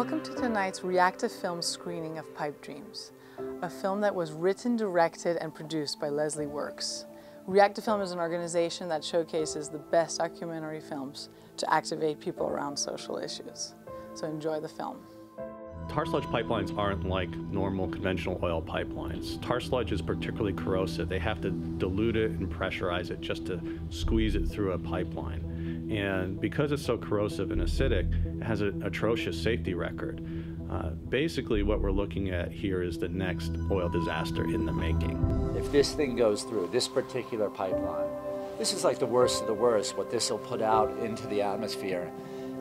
Welcome to tonight's reactive film screening of Pipe Dreams, a film that was written, directed, and produced by Leslie Works. Reactive Film is an organization that showcases the best documentary films to activate people around social issues. So enjoy the film. Tar sludge pipelines aren't like normal conventional oil pipelines. Tar sludge is particularly corrosive. They have to dilute it and pressurize it just to squeeze it through a pipeline. And because it's so corrosive and acidic, it has an atrocious safety record. Basically what we're looking at here is the next oil disaster in the making. If this thing goes through, this particular pipeline, this is like the worst of the worst. What this will put out into the atmosphere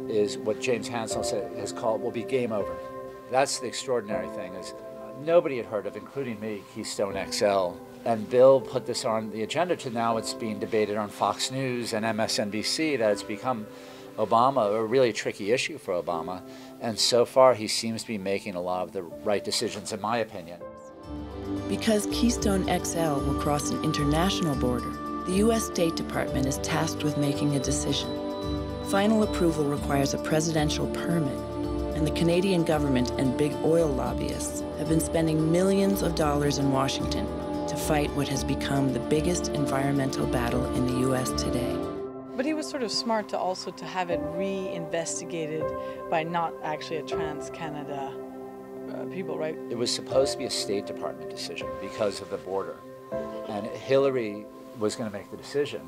is what James Hansel has called, will be game over. That's the extraordinary thing, is nobody had heard of, including me, Keystone XL. And Bill put this on the agenda to now it's being debated on Fox News and MSNBC, that it's become Obama, a really tricky issue for Obama. And so far he seems to be making a lot of the right decisions, in my opinion. Because Keystone XL will cross an international border, the U.S. State Department is tasked with making a decision. Final approval requires a presidential permit, and the Canadian government and big oil lobbyists have been spending millions of dollars in Washington to fight what has become the biggest environmental battle in the U.S. today. But he was sort of smart to also to have it re-investigated by not actually a trans-Canada people, right? It was supposed to be a State Department decision because of the border. And Hillary was going to make the decision.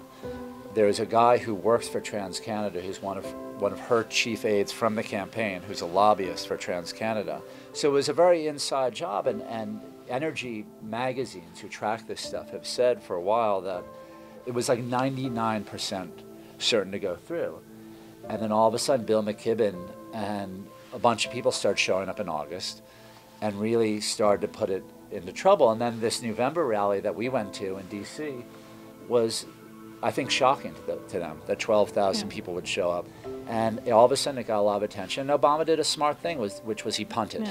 There's a guy who works for TransCanada who's one of her chief aides from the campaign, who's a lobbyist for TransCanada. So it was a very inside job, and energy magazines who track this stuff have said for a while that it was like 99% certain to go through. And then all of a sudden Bill McKibben and a bunch of people started showing up in August and really started to put it into trouble. And then this November rally that we went to in DC was, I think, shocking to them, that 12,000 people would show up. And all of a sudden it got a lot of attention. And Obama did a smart thing, which was he punted.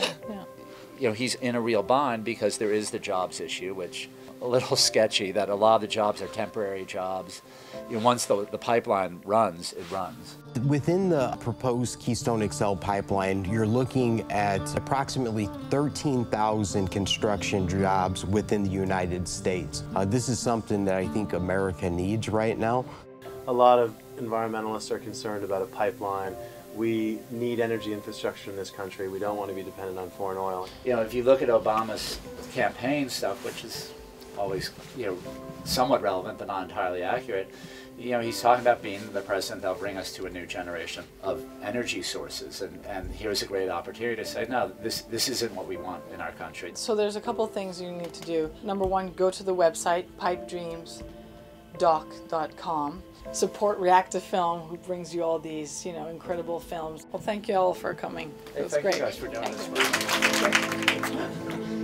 You know, he's in a real bind because there is the jobs issue, which a little sketchy, that a lot of the jobs are temporary jobs. You know, once the pipeline runs, it runs. Within the proposed Keystone XL pipeline, you're looking at approximately 13,000 construction jobs within the United States. This is something that I think America needs right now. A lot of environmentalists are concerned about a pipeline. We need energy infrastructure in this country. We don't want to be dependent on foreign oil. You know, if you look at Obama's campaign stuff, which is always, you know, somewhat relevant but not entirely accurate, you know, he's talking about being the president that'll bring us to a new generation of energy sources, and here's a great opportunity to say, no, this isn't what we want in our country. So there's a couple of things you need to do. Number one, go to the website, pipedreamsdoc.com. Support Reactive Film, who brings you all these, you know, incredible films. Well, thank you all for coming. It was great. Thank you guys for doing this.